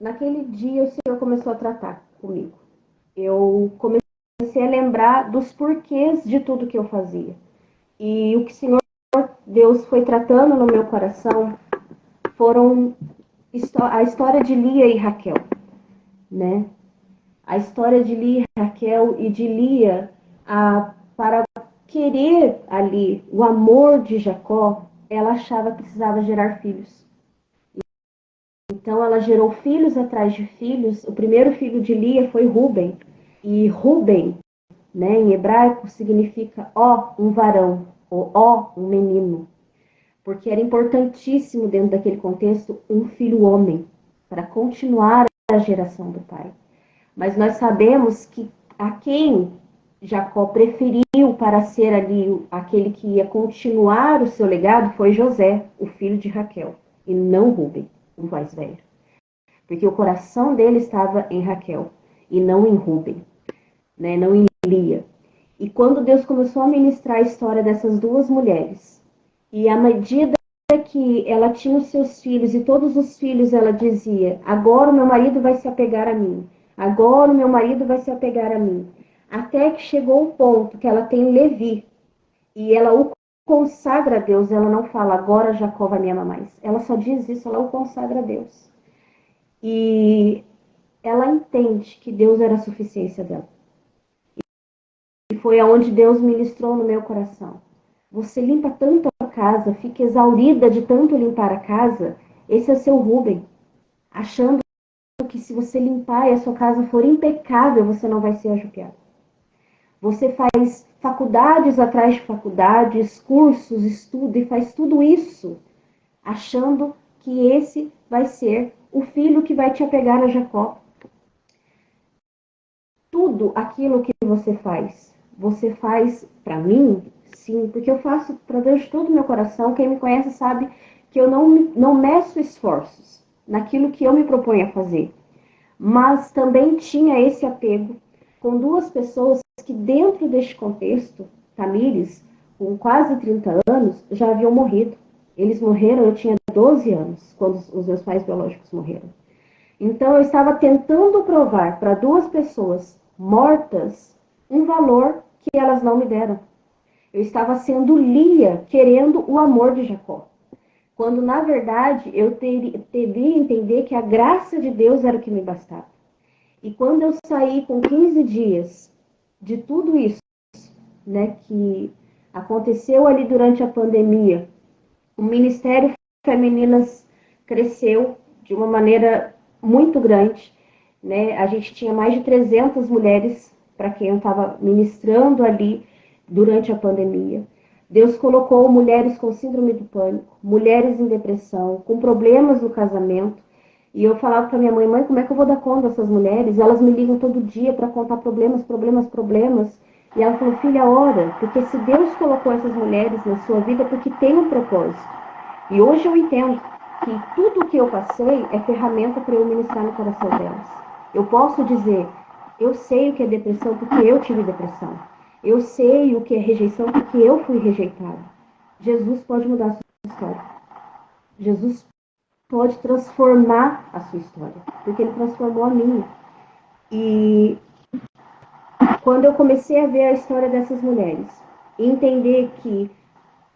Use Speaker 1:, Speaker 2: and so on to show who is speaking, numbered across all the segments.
Speaker 1: naquele dia o Senhor começou a tratar comigo. Eu comecei a lembrar dos porquês de tudo que eu fazia. E o que o Senhor Deus foi tratando no meu coração foram a história de Lia e Raquel, né? A história de Lia e Raquel e de Lia para querer ali o amor de Jacó, ela achava que precisava gerar filhos. Então ela gerou filhos atrás de filhos. O primeiro filho de Lia foi Ruben. E Ruben, né, em hebraico, significa ó, um varão, ou ó, um menino. Porque era importantíssimo dentro daquele contexto um filho homem, para continuar a geração do pai. Mas nós sabemos que a quem Jacó preferiu para ser ali aquele que ia continuar o seu legado foi José, o filho de Raquel, e não Ruben, o mais velho. Porque o coração dele estava em Raquel e não em Ruben, né? Não em Lia. E quando Deus começou a ministrar a história dessas duas mulheres, e à medida que ela tinha os seus filhos, e todos os filhos ela dizia, agora o meu marido vai se apegar a mim, agora o meu marido vai se apegar a mim. Até que chegou o ponto que ela tem Levi, e ela o consagra a Deus, ela não fala, agora Jacó vai me amar mais. Ela só diz isso, ela o consagra a Deus. E ela entende que Deus era a suficiência dela. E foi aonde Deus ministrou no meu coração. Você limpa tanto a casa, fica exaurida de tanto limpar a casa, esse é o seu Ruben. Achando que se você limpar e a sua casa for impecável, você não vai ser ajupiado. Você faz faculdades atrás de faculdades, cursos, estuda e faz tudo isso, achando que esse vai ser o filho que vai te apegar a Jacó. Tudo aquilo que você faz para mim, sim, porque eu faço para Deus de todo o meu coração. Quem me conhece sabe que eu não meço esforços naquilo que eu me proponho a fazer. Mas também tinha esse apego com duas pessoas que dentro deste contexto, Tamires, com quase 30 anos, já haviam morrido. Eles morreram, eu tinha 12 anos, quando os meus pais biológicos morreram. Então eu estava tentando provar para duas pessoas mortas um valor que elas não me deram. Eu estava sendo Lia, querendo o amor de Jacó. Quando na verdade eu deveria entender que a graça de Deus era o que me bastava. E quando eu saí com 15 dias de tudo isso, né, que aconteceu ali durante a pandemia, o Ministério Femininas cresceu de uma maneira muito grande, né? A gente tinha mais de 300 mulheres para quem eu estava ministrando ali durante a pandemia. Deus colocou mulheres com síndrome do pânico, mulheres em depressão, com problemas no casamento. E eu falava para minha mãe, mãe, como é que eu vou dar conta dessas mulheres? Elas me ligam todo dia para contar problemas. E ela falou, filha, ora, porque se Deus colocou essas mulheres na sua vida, é porque tem um propósito. E hoje eu entendo que tudo que eu passei é ferramenta para eu ministrar no coração delas. Eu posso dizer, eu sei o que é depressão porque eu tive depressão. Eu sei o que é rejeição porque eu fui rejeitada. Jesus pode mudar a sua história. Jesus pode transformar a sua história, porque ele transformou a minha. E quando eu comecei a ver a história dessas mulheres, e entender que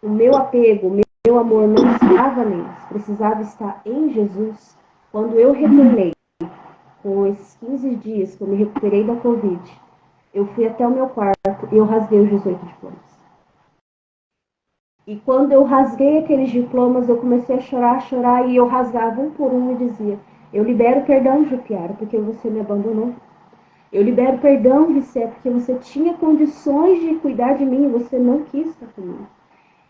Speaker 1: o meu apego, o meu amor não estava neles, precisava estar em Jesus, quando eu retornei, com esses 15 dias que eu me recuperei da Covid, eu fui até o meu quarto e eu rasguei os 18 diplomas. E quando eu rasguei aqueles diplomas, eu comecei a chorar, e eu rasgava um por um e dizia, eu libero perdão, Jupiara, porque você me abandonou. Eu libero perdão, Vicé, porque você tinha condições de cuidar de mim e você não quis estar comigo.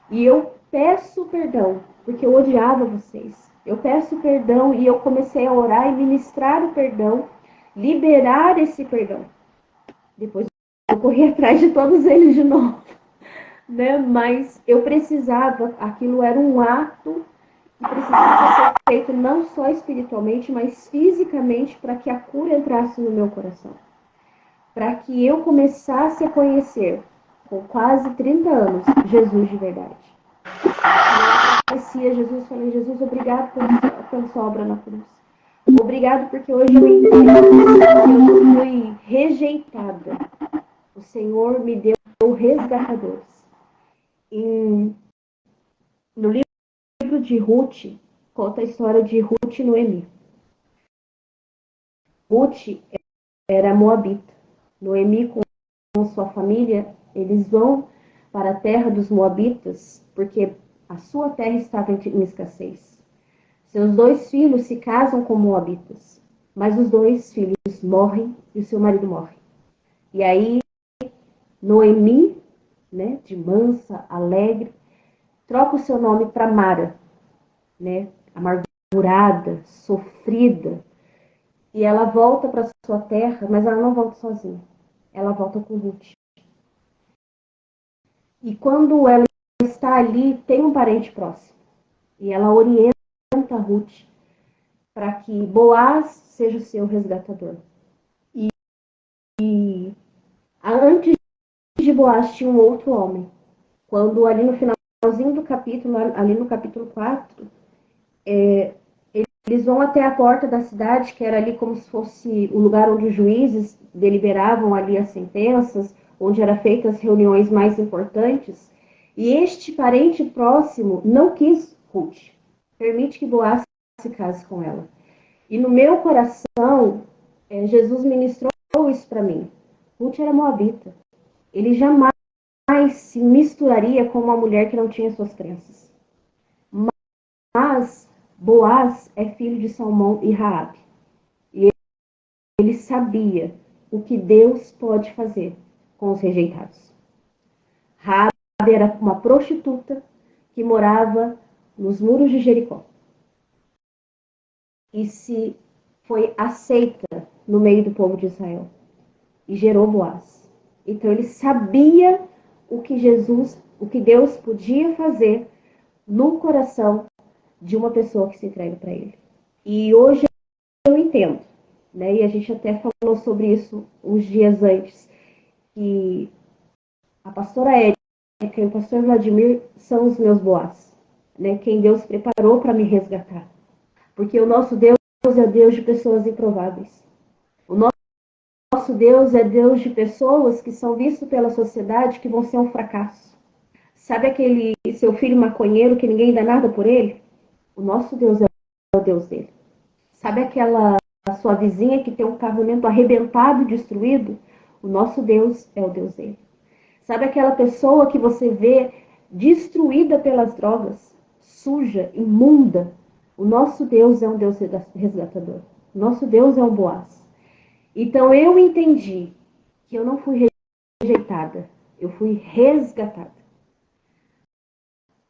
Speaker 1: E eu peço perdão, porque eu odiava vocês. Eu peço perdão e eu comecei a orar e ministrar o perdão, liberar esse perdão. Depois eu corri atrás de todos eles de novo, né? Mas eu precisava, aquilo era um ato que precisava ser feito não só espiritualmente, mas fisicamente, para que a cura entrasse no meu coração. Para que eu começasse a conhecer, com quase 30 anos, Jesus de verdade. Quando eu conhecia Jesus, falei, Jesus, obrigado pela sua obra na cruz. Obrigado, porque hoje eu entendo que eu não fui rejeitada. O Senhor me deu resgatadores. No livro de Ruth, conta a história de Ruth e Noemi. Ruth era moabita. Noemi, com sua família, eles vão para a terra dos moabitas, porque a sua terra estava em escassez. Seus 2 filhos se casam com moabitas, mas os 2 filhos morrem e o seu marido morre. E aí, Noemi, né, de mansa, alegre, troca o seu nome para Mara, né, amargurada, sofrida. E ela volta para sua terra, mas ela não volta sozinha. Ela volta com Ruth. E quando ela está ali, tem um parente próximo. E ela orienta Ruth para que Boaz seja o seu resgatador. E antes de Boaz tinha um outro homem. Quando ali no finalzinho do capítulo, ali no capítulo 4, eles vão até a porta da cidade, que era ali como se fosse o lugar onde os juízes deliberavam ali as sentenças, onde eram feitas as reuniões mais importantes. E este parente próximo não quis Ruth. Permite que Boaz se case com ela. E no meu coração, Jesus ministrou isso para mim. Ruth era moabita. Ele jamais se misturaria com uma mulher que não tinha suas crenças. Mas Boaz é filho de Salmão e Raabe. E ele sabia o que Deus pode fazer com os rejeitados. Raabe era uma prostituta que morava nos muros de Jericó. E se foi aceita no meio do povo de Israel. E gerou Boaz. Então ele sabia o que Deus podia fazer no coração de uma pessoa que se entrega para ele. E hoje eu entendo, né? E a gente até falou sobre isso uns dias antes, que a pastora Érica e o pastor Vladimir são os meus Boaz, né? Quem Deus preparou para me resgatar. Porque o nosso Deus é Deus de pessoas improváveis. O nosso Deus é Deus de pessoas que são vistas pela sociedade que vão ser um fracasso. Sabe aquele seu filho maconheiro que ninguém dá nada por ele? O nosso Deus é o Deus dele. Sabe aquela sua vizinha que tem um casamento arrebentado, destruído? O nosso Deus é o Deus dele. Sabe aquela pessoa que você vê destruída pelas drogas, suja, imunda? O nosso Deus é um Deus resgatador. O nosso Deus é um Boaz. Então eu entendi que eu não fui rejeitada, eu fui resgatada.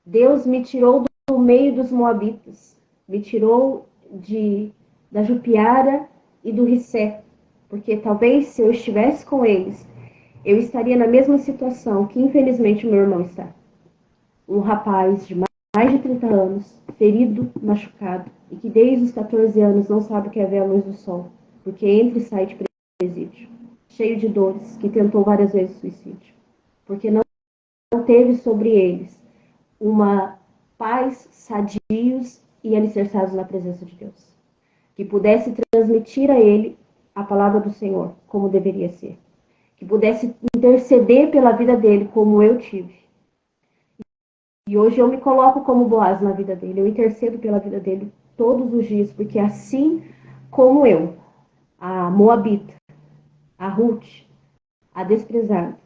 Speaker 1: Deus me tirou do meio dos moabitas, me tirou da Jupiara e do Rissé, porque talvez se eu estivesse com eles, eu estaria na mesma situação que infelizmente o meu irmão está. Um rapaz de mais de 30 anos, ferido, machucado, e que desde os 14 anos não sabe o que é ver a luz do sol, porque entra e sai de presídio, cheio de dores, que tentou várias vezes suicídio, porque não teve sobre eles uma paz, sadios e alicerçados na presença de Deus, que pudesse transmitir a ele a palavra do Senhor, como deveria ser, que pudesse interceder pela vida dele, como eu tive. E hoje eu me coloco como Boaz na vida dele, eu intercedo pela vida dele todos os dias, porque assim como eu, a Moabita, a Ruth, a desprezada,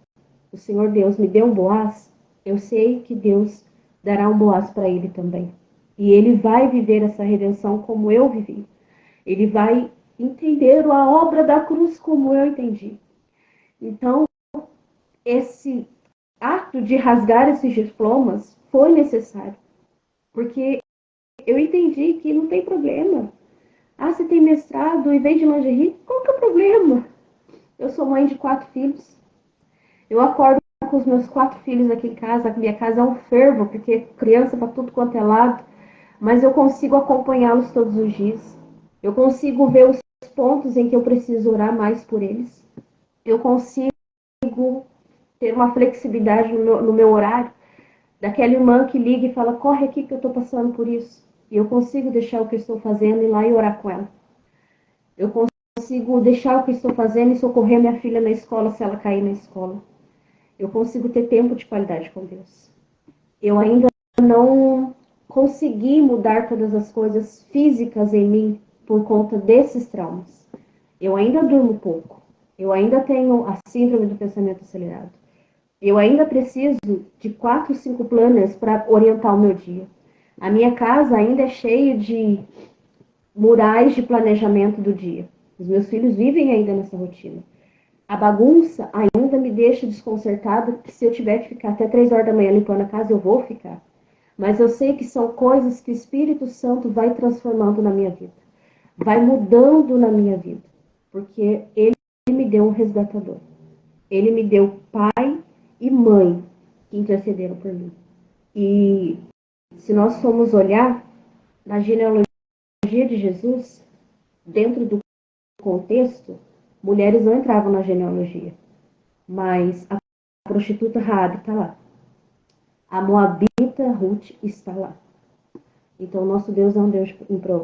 Speaker 1: o Senhor Deus me deu um Boaz, eu sei que Deus dará um Boaz para ele também. E ele vai viver essa redenção como eu vivi. Ele vai entender a obra da cruz como eu entendi. Então, esse ato de rasgar esses diplomas foi necessário. Porque eu entendi que não tem problema. Ah, você tem mestrado e vem de lingerie? Qual que é o problema? Eu sou mãe de 4 filhos. Eu acordo com os meus 4 filhos aqui em casa. A minha casa é um fervo, porque criança para tudo quanto é lado. Mas eu consigo acompanhá-los todos os dias. Eu consigo ver os pontos em que eu preciso orar mais por eles. Eu consigo ter uma flexibilidade no meu horário. Daquela irmã que liga e fala, corre aqui que eu estou passando por isso. E eu consigo deixar o que eu estou fazendo e ir lá e orar com ela. Eu consigo deixar o que estou fazendo e socorrer minha filha na escola se ela cair na escola. Eu consigo ter tempo de qualidade com Deus. Eu ainda não consegui mudar todas as coisas físicas em mim por conta desses traumas. Eu ainda durmo pouco. Eu ainda tenho a síndrome do pensamento acelerado. Eu ainda preciso de 4, 5 planners para orientar o meu dia. A minha casa ainda é cheia de murais de planejamento do dia. Os meus filhos vivem ainda nessa rotina. A bagunça ainda me deixa desconcertada, que se eu tiver que ficar até 3 horas da manhã limpando a casa, eu vou ficar. Mas eu sei que são coisas que o Espírito Santo vai transformando na minha vida. Vai mudando na minha vida. Porque ele me deu um resgatador. Ele me deu pai e mãe que intercederam por mim. E se nós formos olhar na genealogia de Jesus, dentro do contexto, mulheres não entravam na genealogia. Mas a prostituta Raabe está lá. A moabita Ruth está lá. Então, o nosso Deus é um Deus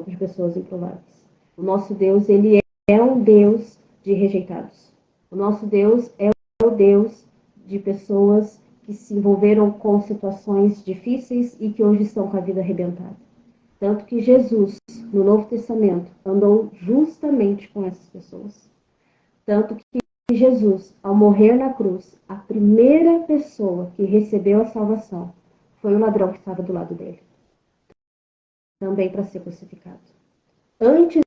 Speaker 1: de pessoas improváveis. O nosso Deus, ele é um Deus de rejeitados. O nosso Deus é o Deus de pessoas que se envolveram com situações difíceis e que hoje estão com a vida arrebentada. Tanto que Jesus, no Novo Testamento, andou justamente com essas pessoas. Tanto que Jesus, ao morrer na cruz, a primeira pessoa que recebeu a salvação foi o ladrão que estava do lado dele, também para ser crucificado. Antes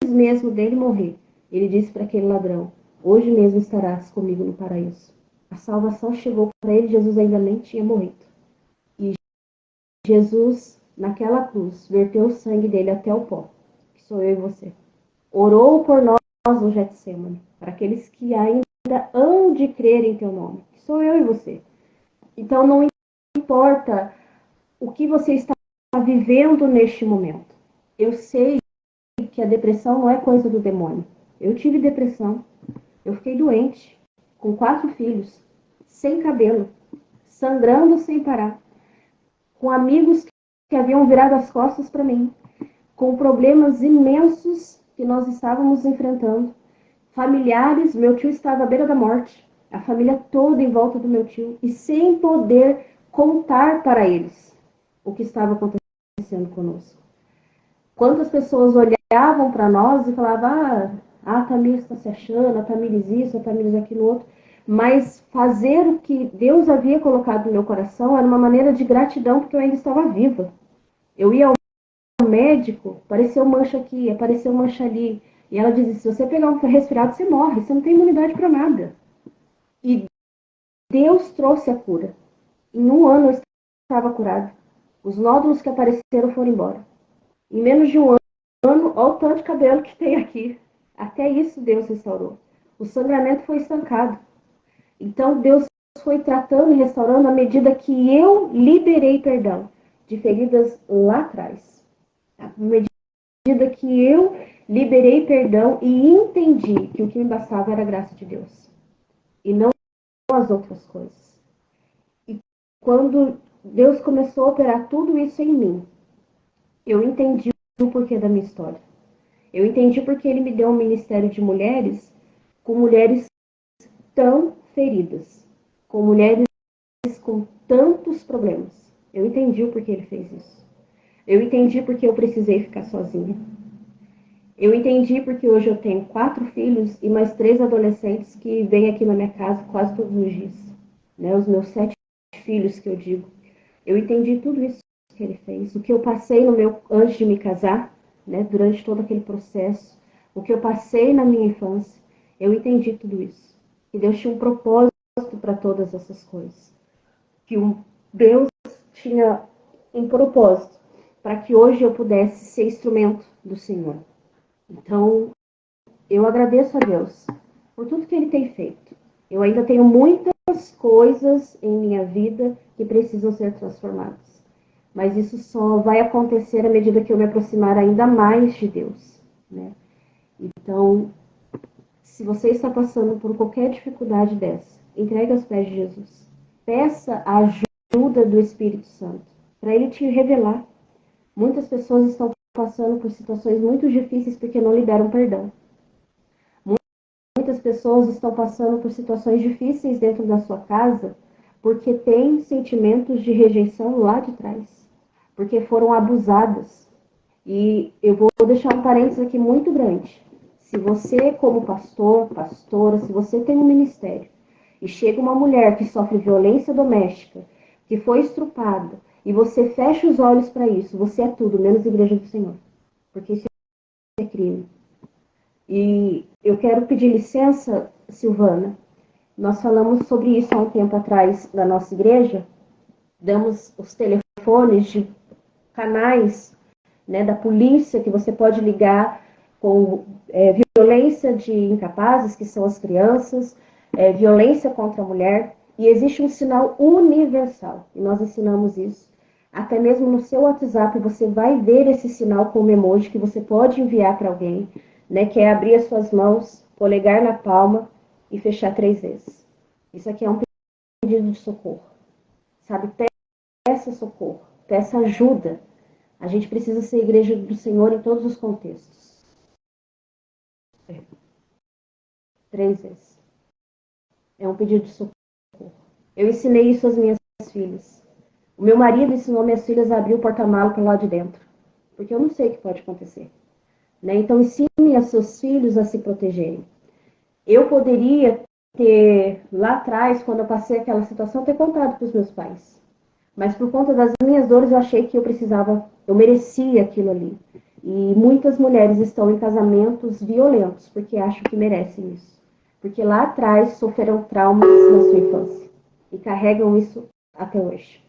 Speaker 1: mesmo dele morrer, ele disse para aquele ladrão: hoje mesmo estarás comigo no paraíso. A salvação chegou para ele, Jesus ainda nem tinha morrido. E Jesus, naquela cruz, verteu o sangue dele até o pó, que sou eu e você. Orou por nós no Getsemane, para aqueles que ainda hão de crer em teu nome, que sou eu e você. Então não importa o que você está vivendo neste momento. Eu sei que a depressão não é coisa do demônio. Eu tive depressão, eu fiquei doente, com 4 filhos, sem cabelo, sangrando sem parar, com amigos que haviam virado as costas para mim, com problemas imensos que nós estávamos enfrentando, familiares, meu tio estava à beira da morte, a família toda em volta do meu tio, e sem poder contar para eles o que estava acontecendo conosco. Quantas pessoas olhavam para nós e falavam: a Tamires está se achando, a Tamires isso, a Tamires aquilo outro. Mas fazer o que Deus havia colocado no meu coração era uma maneira de gratidão, porque eu ainda estava viva. Eu ia ao médico, apareceu mancha aqui, apareceu mancha ali. E ela dizia: se você pegar um resfriado, você morre, você não tem imunidade para nada. E Deus trouxe a cura. Em 1 ano eu estava curada. Os nódulos que apareceram foram embora. Em menos de 1 ano, olha o tanto de cabelo que tem aqui. Até isso Deus restaurou. O sangramento foi estancado. Então Deus foi tratando e restaurando à medida que eu liberei perdão de feridas lá atrás. À medida que eu liberei perdão e entendi que o que me bastava era a graça de Deus. E não as outras coisas. E quando Deus começou a operar tudo isso em mim, eu entendi o porquê da minha história. Eu entendi porque ele me deu um ministério de mulheres com mulheres tão feridas, com mulheres com tantos problemas. Eu entendi o porquê ele fez isso. Eu entendi porque eu precisei ficar sozinha. Eu entendi porque hoje eu tenho 4 filhos e mais 3 adolescentes que vêm aqui na minha casa quase todos os dias. Né? Os meus 7 filhos que eu digo. Eu entendi tudo isso que ele fez. O que eu passei no meu antes de me casar, né? Durante todo aquele processo. O que eu passei na minha infância. Eu entendi tudo isso. Que Deus tinha um propósito para todas essas coisas. Que Deus tinha um propósito para que hoje eu pudesse ser instrumento do Senhor. Então, eu agradeço a Deus por tudo que Ele tem feito. Eu ainda tenho muitas coisas em minha vida que precisam ser transformadas. Mas isso só vai acontecer à medida que eu me aproximar ainda mais de Deus. Né? Então, se você está passando por qualquer dificuldade dessa, entregue aos pés de Jesus. Peça a ajuda do Espírito Santo para Ele te revelar. Muitas pessoas estão passando por situações muito difíceis porque não liberam perdão. muitas pessoas estão passando por situações difíceis dentro da sua casa porque têm sentimentos de rejeição lá de trás, porque foram abusadas. E eu vou deixar um parênteses aqui muito grande. Se você, como pastor, pastora, se você tem um ministério e chega uma mulher que sofre violência doméstica, que foi estrupada, e você fecha os olhos para isso, você é tudo, menos igreja do Senhor. Porque isso é crime. E eu quero pedir licença, Silvana. Nós falamos sobre isso há um tempo atrás na nossa igreja. Damos os telefones de canais, né, da polícia que você pode ligar com violência de incapazes, que são as crianças, violência contra a mulher. E existe um sinal universal. E nós ensinamos isso. Até mesmo no seu WhatsApp você vai ver esse sinal como emoji que você pode enviar para alguém, né, que é abrir as suas mãos, polegar na palma e fechar 3 vezes. Isso aqui é um pedido de socorro. Sabe, peça socorro, peça ajuda. A gente precisa ser igreja do Senhor em todos os contextos. 3 vezes. É um pedido de socorro. Eu ensinei isso às minhas filhas. O meu marido ensinou minhas filhas a abrir o porta-malas para lá de dentro. Porque eu não sei o que pode acontecer. Né? Então, ensine a seus filhos a se protegerem. Eu poderia ter, lá atrás, quando eu passei aquela situação, ter contado para os meus pais. Mas por conta das minhas dores, eu achei que eu merecia aquilo ali. E muitas mulheres estão em casamentos violentos, porque acham que merecem isso. Porque lá atrás sofreram traumas na sua infância. E carregam isso até hoje.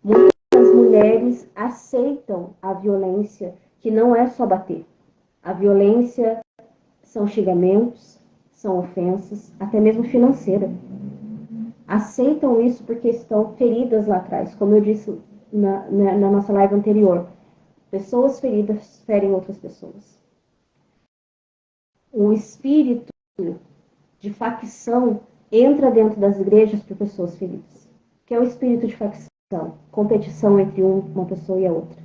Speaker 1: Muitas mulheres aceitam a violência, que não é só bater. A violência são xingamentos, são ofensas, até mesmo financeira. Aceitam isso porque estão feridas lá atrás. Como eu disse na nossa live anterior, pessoas feridas ferem outras pessoas. Um espírito de facção entra dentro das igrejas por pessoas feridas. Que é o espírito de facção, competição entre uma pessoa e a outra.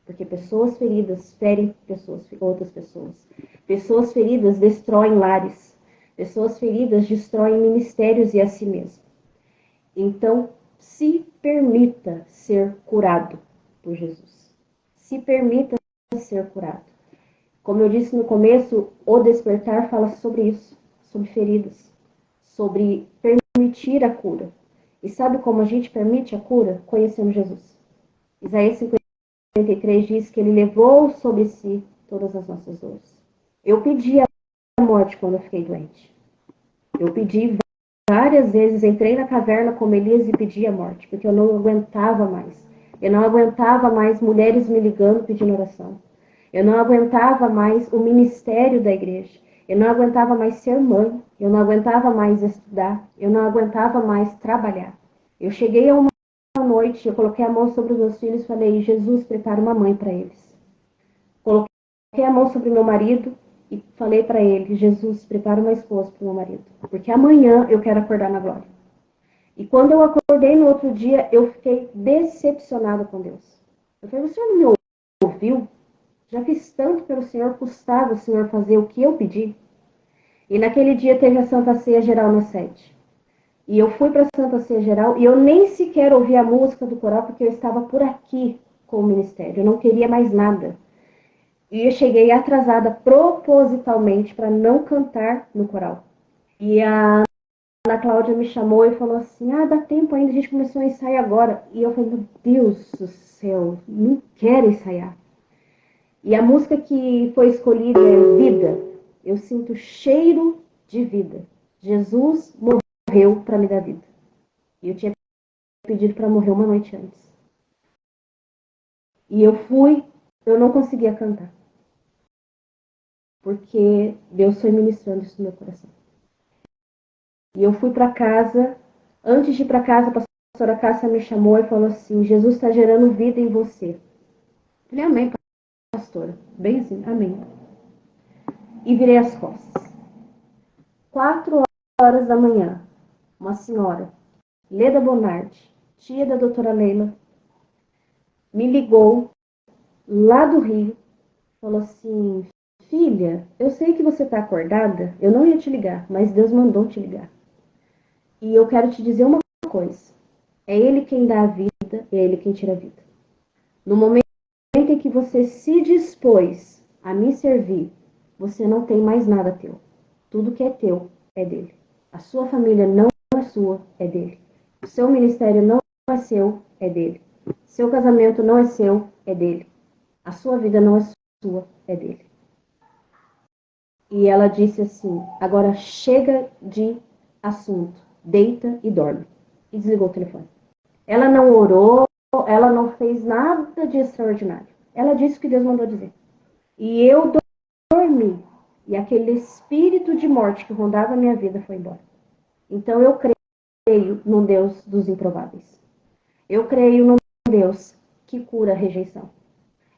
Speaker 1: Porque pessoas feridas ferem outras pessoas. Pessoas feridas destroem lares. Pessoas feridas destroem ministérios e a si mesmo. Então, se permita ser curado por Jesus. Se permita ser curado. Como eu disse no começo, o despertar fala sobre isso, sobre feridas, sobre permitir a cura. E sabe como a gente permite a cura? Conhecendo Jesus. Isaías 53 diz que ele levou sobre si todas as nossas dores. Eu pedi a morte quando eu fiquei doente. Eu pedi várias vezes, entrei na caverna como Elias e pedi a morte, porque eu não aguentava mais. Eu não aguentava mais mulheres me ligando pedindo oração. Eu não aguentava mais o ministério da igreja. Eu não aguentava mais ser mãe. Eu não aguentava mais estudar. Eu não aguentava mais trabalhar. Eu cheguei a uma noite, eu coloquei a mão sobre os meus filhos e falei, Jesus, prepara uma mãe para eles. Coloquei a mão sobre meu marido e falei para ele, Jesus, prepara uma esposa para o meu marido, porque amanhã eu quero acordar na glória. E quando eu acordei no outro dia, eu fiquei decepcionada com Deus. Eu falei, o Senhor não me ouviu? Já fiz tanto pelo Senhor, custava o Senhor fazer o que eu pedi. E naquele dia teve a Santa Ceia Geral na sede. E eu fui para a Santa Ceia Geral e eu nem sequer ouvi a música do coral porque eu estava por aqui com o ministério. Eu não queria mais nada. E eu cheguei atrasada propositalmente para não cantar no coral. E a Ana Cláudia me chamou e falou assim, dá tempo ainda, a gente começou a ensaiar agora. E eu falei, meu Deus do céu, não quero ensaiar. E a música que foi escolhida é Vida. Eu sinto cheiro de vida. Jesus morreu para me dar vida. E eu tinha pedido para morrer uma noite antes. E eu não conseguia cantar. Porque Deus foi ministrando isso no meu coração. E eu fui para casa, antes de ir para casa, a pastora Cássia me chamou e falou assim, Jesus está gerando vida em você. Eu falei, amém, pastora. Bem assim, amém. E virei as costas. 4 horas da manhã, uma senhora, Leda Bonardi, tia da doutora Leila, me ligou lá do Rio, falou assim, filha, eu sei que você está acordada, eu não ia te ligar, mas Deus mandou te ligar. E eu quero te dizer uma coisa. É Ele quem dá a vida, é Ele quem tira a vida. No momento em que você se dispôs a me servir, você não tem mais nada teu. Tudo que é teu é dele. A sua família não é sua, é dele. O seu ministério não é seu, é dele. Seu casamento não é seu, é dele. A sua vida não é sua, é dele. E ela disse assim, agora chega de assunto, deita e dorme. E desligou o telefone. Ela não orou, ela não fez nada de extraordinário. Ela disse o que Deus mandou dizer. E eu dormi. E aquele espírito de morte que rondava a minha vida foi embora. Então eu creio no Deus dos improváveis. Eu creio num Deus que cura a rejeição.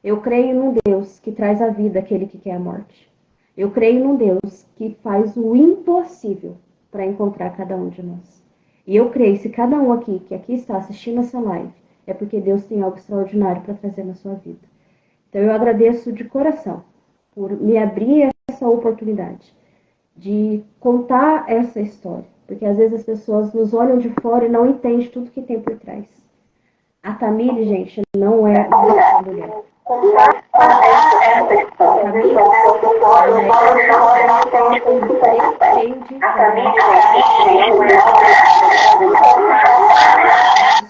Speaker 1: Eu creio num Deus que traz à vida aquele que quer a morte. Eu creio num Deus que faz o impossível para encontrar cada um de nós. E eu creio, se cada um aqui que aqui está assistindo essa live, é porque Deus tem algo extraordinário para trazer na sua vida. Então eu agradeço de coração por me abrir essa oportunidade de contar essa história. Porque às vezes as pessoas nos olham de fora e não entendem tudo que tem por trás. A Tamile, gente, não é uma mulher.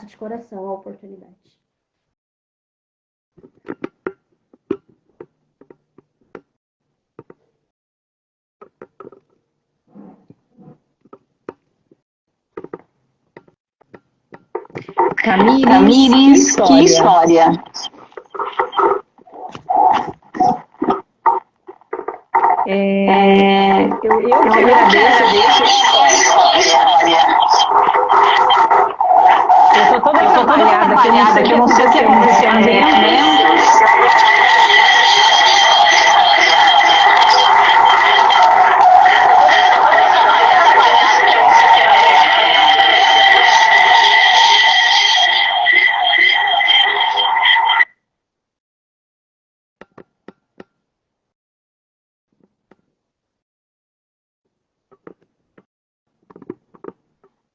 Speaker 1: De coração a oportunidade.
Speaker 2: Tamires, que história. Eu agradeço. Eu estou toda atrapalhada aqui, eu não sei o que aconteceu, né?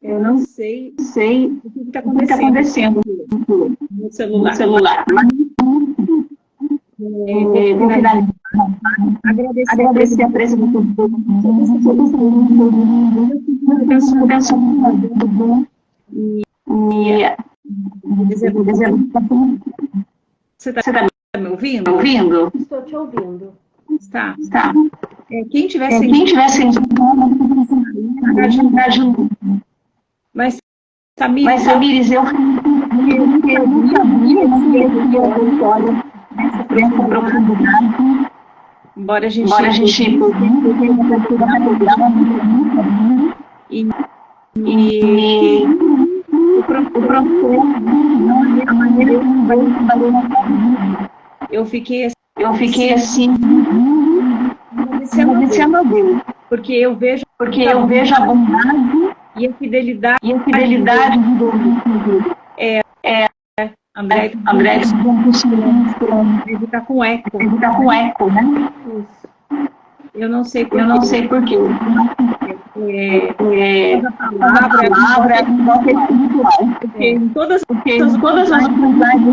Speaker 3: Eu não sei o que está
Speaker 2: acontecendo
Speaker 3: no celular.
Speaker 2: Agradecer a presença do
Speaker 3: Você está me ouvindo?
Speaker 1: Estou te ouvindo.
Speaker 3: Está.
Speaker 2: Tá.
Speaker 3: Quem tivesse Mas,
Speaker 2: Tamires, eu nunca vi essa profundidade.
Speaker 3: Embora a gente
Speaker 2: a maneira como vai trabalhar na vida.
Speaker 3: Eu fiquei
Speaker 2: assim agradecendo a Deus,
Speaker 3: porque eu vejo
Speaker 2: a bondade
Speaker 3: e a fidelidade
Speaker 2: de Deus.
Speaker 3: André, ele está com eco.
Speaker 2: Né?
Speaker 1: Isso.
Speaker 3: Eu não sei por
Speaker 2: quê.
Speaker 3: A palavra é espiritual. Porque em todas as oportunidades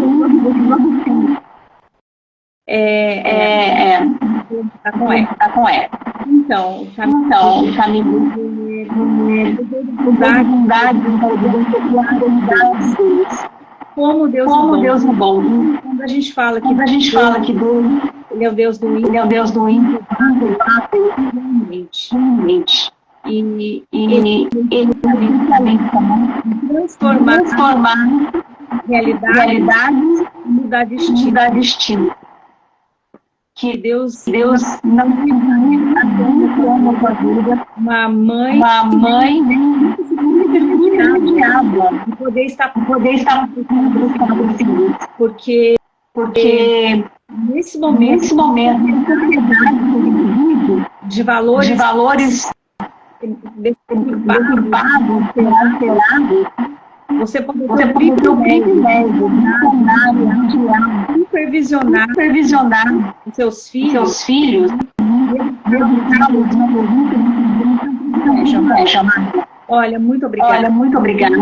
Speaker 2: está com eco.
Speaker 3: Então, como Deus é bom. Quando a gente fala que Deus, Ele é o Deus do ímpio, realmente. E Ele transformar realidade e mudar destino. Que Deus
Speaker 2: não
Speaker 3: uma mãe de poder estar porque nesse momento de valores
Speaker 2: deturpados,
Speaker 3: você pode ter o privilégio de supervisionar os seus filhos Olha, muito obrigada.
Speaker 2: Olha, muito obrigada.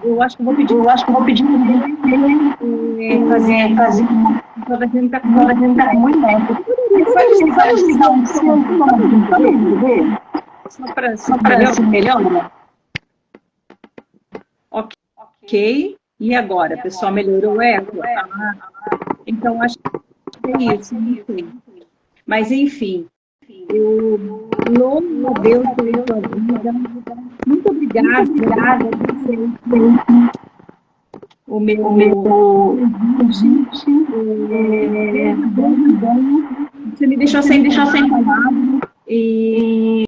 Speaker 3: Eu acho que eu vou pedir fazer a gente tá com muito tempo. Só para se melhor. Ok. E agora, pessoal, melhorou o eco? Então, acho que é isso. Mas, enfim, eu louvo a Deus pela sua vida. Muito obrigada a vocês. O meu você me deixou sem palavras. E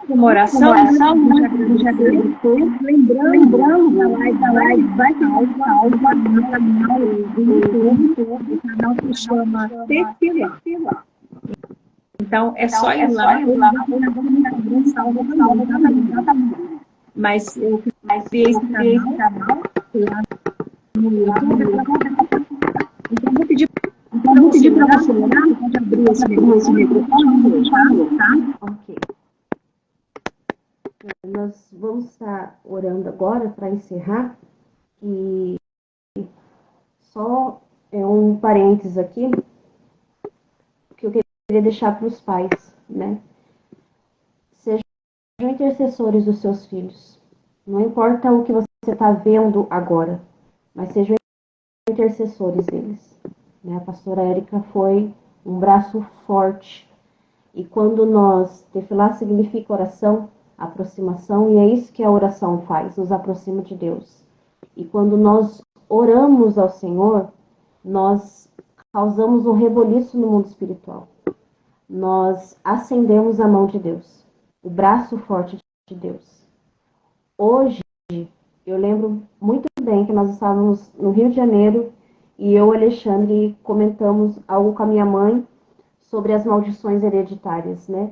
Speaker 3: uma oração, lembrando da live vai salva o canal do YouTube, o canal que chama Tefila. Então, é só ir lá, salva. Mas eu criei esse canal lá no YouTube. Então, vou pedir para você olhar, pode abrir esse microfone, tá?
Speaker 1: Ok. Nós vamos estar orando agora para encerrar. E só um parênteses aqui, que eu queria deixar para os pais, né? Sejam intercessores dos seus filhos. Não importa o que você está vendo agora, mas sejam intercessores deles. Né? A pastora Érica foi um braço forte. E quando nós, tefilá significa oração, aproximação, e é isso que a oração faz, nos aproxima de Deus. E quando nós oramos ao Senhor, nós causamos um reboliço no mundo espiritual. Nós acendemos a mão de Deus, o braço forte de Deus. Hoje, eu lembro muito bem que nós estávamos no Rio de Janeiro e eu, Alexandre, comentamos algo com a minha mãe sobre as maldições hereditárias, né?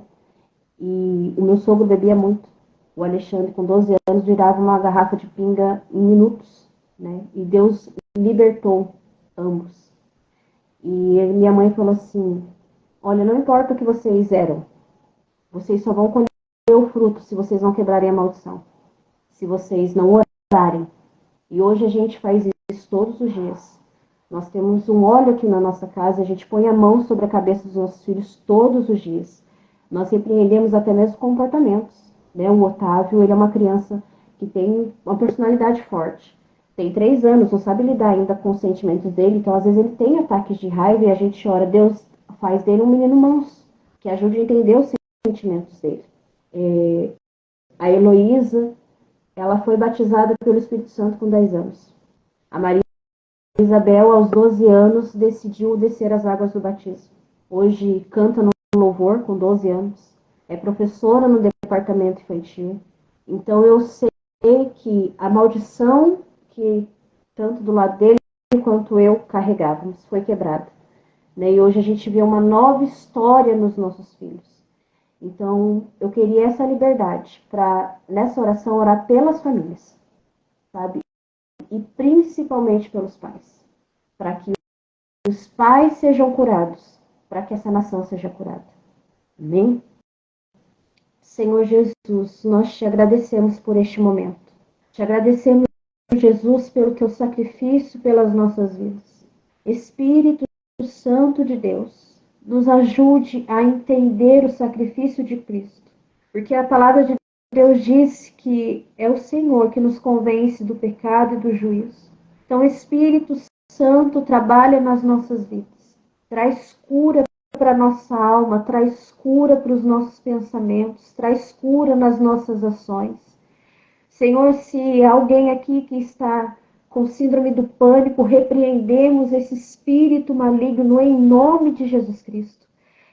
Speaker 1: E o meu sogro bebia muito. O Alexandre, com 12 anos, virava uma garrafa de pinga em minutos, né? E Deus libertou ambos. E minha mãe falou assim, olha, não importa o que vocês eram, vocês só vão colher o fruto se vocês não quebrarem a maldição, se vocês não orarem. E hoje a gente faz isso todos os dias. Nós temos um óleo aqui na nossa casa, a gente põe a mão sobre a cabeça dos nossos filhos todos os dias. Nós repreendemos até mesmo comportamentos. Né? O Otávio, ele é uma criança que tem uma personalidade forte. Tem 3 anos, não sabe lidar ainda com os sentimentos dele, então às vezes ele tem ataques de raiva e a gente ora, Deus faz dele um menino manso, que ajude a entender os sentimentos dele. A Heloísa, ela foi batizada pelo Espírito Santo com 10 anos. A Maria Isabel, aos 12 anos, decidiu descer as águas do batismo. Hoje canta no louvor com 12 anos. É professora no departamento infantil. Então eu sei que a maldição que tanto do lado dele quanto eu carregávamos foi quebrada. Né? E hoje a gente vê uma nova história nos nossos filhos. Então eu queria essa liberdade para, nessa oração, orar pelas famílias. Sabe? E principalmente pelos pais, para que os pais sejam curados, para que essa nação seja curada. Amém? Senhor Jesus, nós te agradecemos por este momento. Te agradecemos, Jesus, pelo teu sacrifício pelas nossas vidas. Espírito Santo de Deus, nos ajude a entender o sacrifício de Cristo, porque a palavra de Deus diz que é o Senhor que nos convence do pecado e do juízo. Então, Espírito Santo trabalha nas nossas vidas. Traz cura para a nossa alma, traz cura para os nossos pensamentos, traz cura nas nossas ações. Senhor, se alguém aqui que está com síndrome do pânico, repreendemos esse espírito maligno em nome de Jesus Cristo.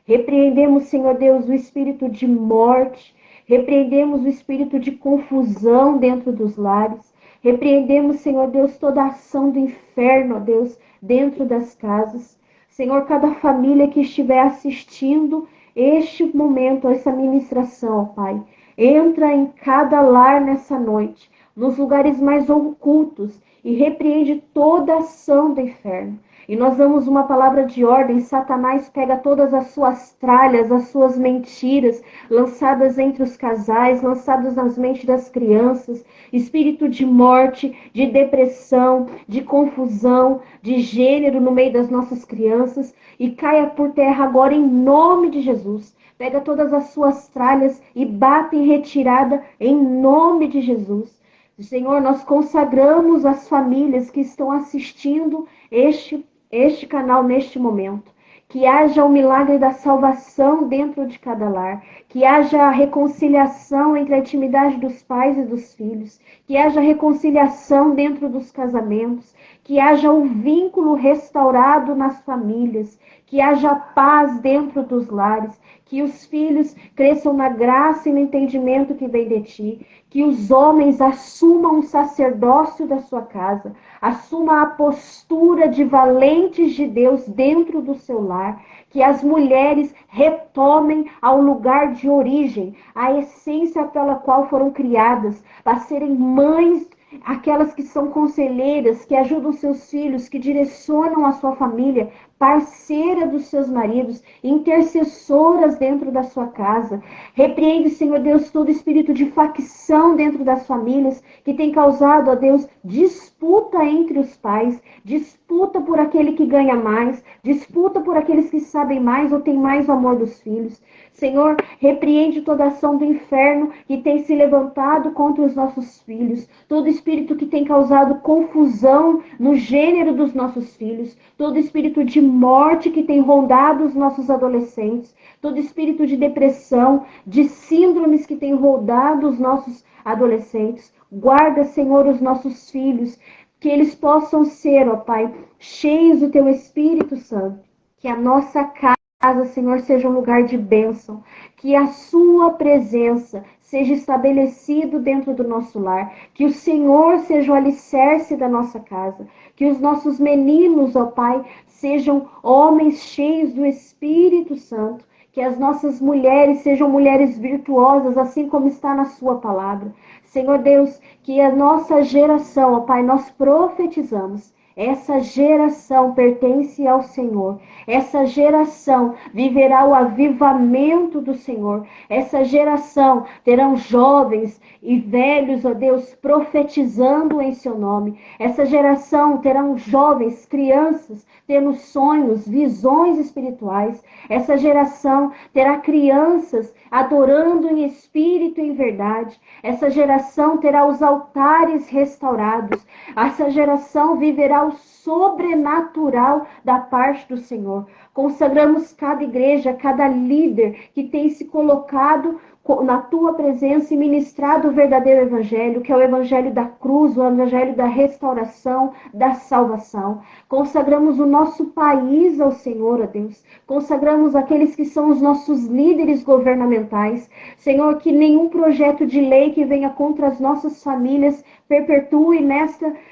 Speaker 1: Repreendemos, Senhor Deus, o espírito de morte, repreendemos o espírito de confusão dentro dos lares. Repreendemos, Senhor Deus, toda a ação do inferno, ó Deus, dentro das casas. Senhor, cada família que estiver assistindo este momento, essa ministração, ó Pai, entra em cada lar nessa noite, nos lugares mais ocultos, e repreende toda ação do inferno. E nós damos uma palavra de ordem. Satanás pega todas as suas tralhas, as suas mentiras, lançadas entre os casais, lançadas nas mentes das crianças. Espírito de morte, de depressão, de confusão, de gênero no meio das nossas crianças. E caia por terra agora em nome de Jesus. Pega todas as suas tralhas e bate em retirada em nome de Jesus. Senhor, nós consagramos as famílias que estão assistindo este canal neste momento. Que haja o milagre da salvação dentro de cada lar. Que haja a reconciliação entre a intimidade dos pais e dos filhos. Que haja reconciliação dentro dos casamentos. Que haja um vínculo restaurado nas famílias. Que haja paz dentro dos lares. Que os filhos cresçam na graça e no entendimento que vem de ti. Que os homens assumam o sacerdócio da sua casa. Assuma a postura de valentes de Deus dentro do seu lar. Que as mulheres retomem ao lugar de origem, a essência pela qual foram criadas, para serem mães, aquelas que são conselheiras, que ajudam seus filhos, que direcionam a sua família, parceira dos seus maridos, intercessoras dentro da sua casa. Repreende, Senhor Deus, todo espírito de facção dentro das famílias que tem causado, ó Deus, disputa entre os pais, disputa por aquele que ganha mais, disputa por aqueles que sabem mais ou têm mais o amor dos filhos. Senhor, repreende toda ação do inferno que tem se levantado contra os nossos filhos, todo espírito que tem causado confusão no gênero dos nossos filhos, todo espírito de morte que tem rondado os nossos adolescentes, todo espírito de depressão, de síndromes que tem rondado os nossos adolescentes. Guarda, Senhor, os nossos filhos, que eles possam ser, ó Pai, cheios do Teu Espírito Santo, que a nossa casa, Senhor, seja um lugar de bênção, que a sua presença seja estabelecido dentro do nosso lar, que o Senhor seja o alicerce da nossa casa, que os nossos meninos, ó Pai, sejam homens cheios do Espírito Santo, que as nossas mulheres sejam mulheres virtuosas, assim como está na sua palavra. Senhor Deus, que a nossa geração, ó Pai, nós profetizamos, essa geração pertence ao Senhor. Essa geração viverá o avivamento do Senhor. Essa geração terão jovens e velhos, ó Deus, profetizando em seu nome. Essa geração terão jovens, crianças, tendo sonhos, visões espirituais. Essa geração terá crianças adorando em espírito e em verdade. Essa geração terá os altares restaurados. Essa geração viverá o sobrenatural da parte do Senhor. Consagramos cada igreja, cada líder que tem se colocado na tua presença e ministrado o verdadeiro evangelho, que é o evangelho da cruz, o evangelho da restauração, da salvação. Consagramos o nosso país ao Senhor, ó Deus. Consagramos aqueles que são os nossos líderes governamentais. Senhor, que nenhum projeto de lei que venha contra as nossas famílias perpetue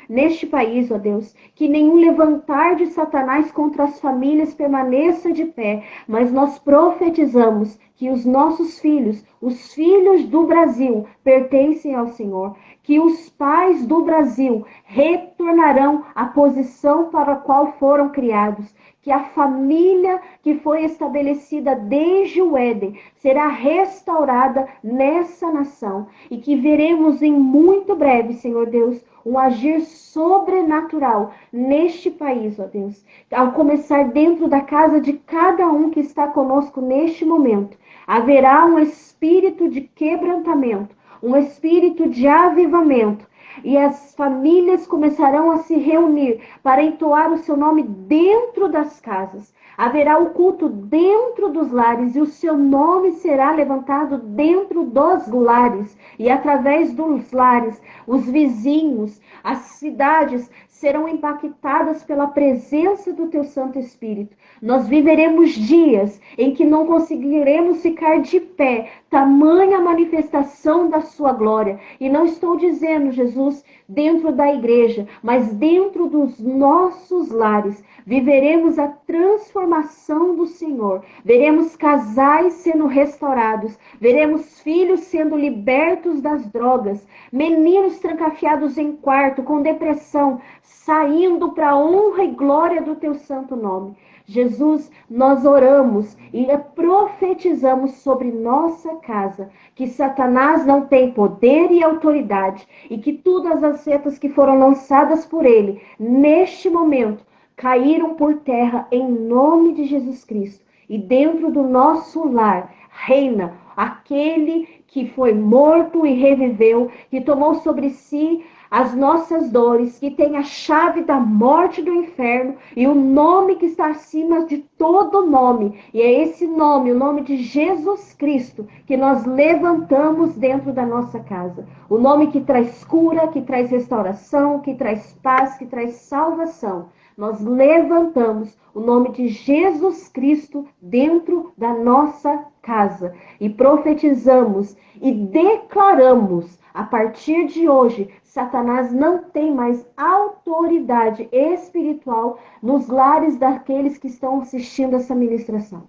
Speaker 1: neste país, ó Deus. Que nenhum levantar de Satanás contra as famílias permaneça de pé. Mas nós profetizamos que os nossos filhos, os filhos do Brasil, pertencem ao Senhor. Que os pais do Brasil retornarão à posição para a qual foram criados. Que a família que foi estabelecida desde o Éden será restaurada nessa nação. E que veremos em muito breve, Senhor Deus, um agir sobrenatural neste país, ó Deus. Ao começar dentro da casa de cada um que está conosco neste momento, haverá um espírito de quebrantamento, um espírito de avivamento. E as famílias começarão a se reunir para entoar o seu nome dentro das casas. Haverá o culto dentro dos lares e o seu nome será levantado dentro dos lares. E através dos lares, os vizinhos, as cidades serão impactadas pela presença do teu Santo Espírito. Nós viveremos dias em que não conseguiremos ficar de pé, tamanha manifestação da sua glória. E não estou dizendo, Jesus, dentro da igreja, mas dentro dos nossos lares. Viveremos a transformação do Senhor. Veremos casais sendo restaurados. Veremos filhos sendo libertos das drogas. Meninos trancafiados em quarto, com depressão, saindo para a honra e glória do teu santo nome. Jesus, nós oramos e profetizamos sobre nossa casa que Satanás não tem poder e autoridade e que todas as setas que foram lançadas por ele, neste momento, caíram por terra em nome de Jesus Cristo. E dentro do nosso lar reina aquele que foi morto e reviveu, que tomou sobre si as nossas dores, que tem a chave da morte do inferno e o nome que está acima de todo nome. E é esse nome, o nome de Jesus Cristo, que nós levantamos dentro da nossa casa. O nome que traz cura, que traz restauração, que traz paz, que traz salvação. Nós levantamos o nome de Jesus Cristo dentro da nossa casa e profetizamos e declaramos, a partir de hoje, Satanás não tem mais autoridade espiritual nos lares daqueles que estão assistindo essa ministração.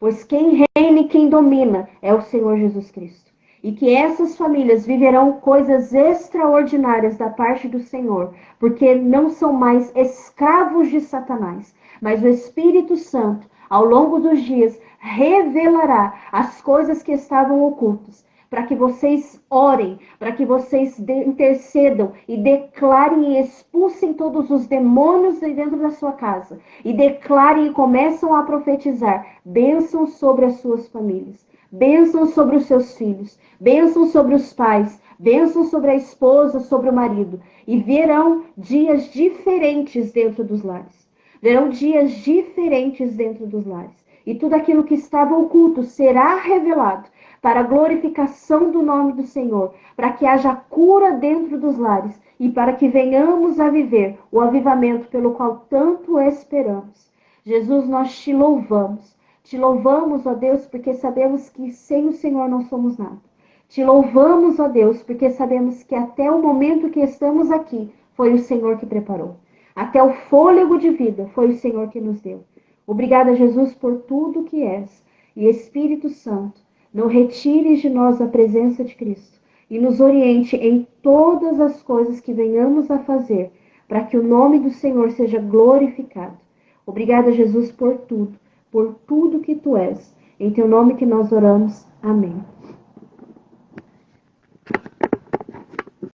Speaker 1: Pois quem reina e quem domina é o Senhor Jesus Cristo. E que essas famílias viverão coisas extraordinárias da parte do Senhor, porque não são mais escravos de Satanás, mas o Espírito Santo, ao longo dos dias, revelará as coisas que estavam ocultas, para que vocês orem, para que vocês intercedam e declarem e expulsem todos os demônios dentro da sua casa, e declarem e começam a profetizar bênçãos sobre as suas famílias. Bênçãos sobre os seus filhos, bênçãos sobre os pais, bênçãos sobre a esposa, sobre o marido. E verão dias diferentes dentro dos lares. Verão dias diferentes dentro dos lares. E tudo aquilo que estava oculto será revelado para a glorificação do nome do Senhor, para que haja cura dentro dos lares e para que venhamos a viver o avivamento pelo qual tanto esperamos. Jesus, nós te louvamos. Te louvamos, ó Deus, porque sabemos que sem o Senhor não somos nada. Te louvamos, ó Deus, porque sabemos que até o momento que estamos aqui, foi o Senhor que preparou. Até o fôlego de vida, foi o Senhor que nos deu. Obrigada, Jesus, por tudo que és. E Espírito Santo, não retires de nós a presença de Cristo e nos oriente em todas as coisas que venhamos a fazer, para que o nome do Senhor seja glorificado. Obrigada, Jesus, por tudo que tu és. Em teu nome que nós oramos. Amém.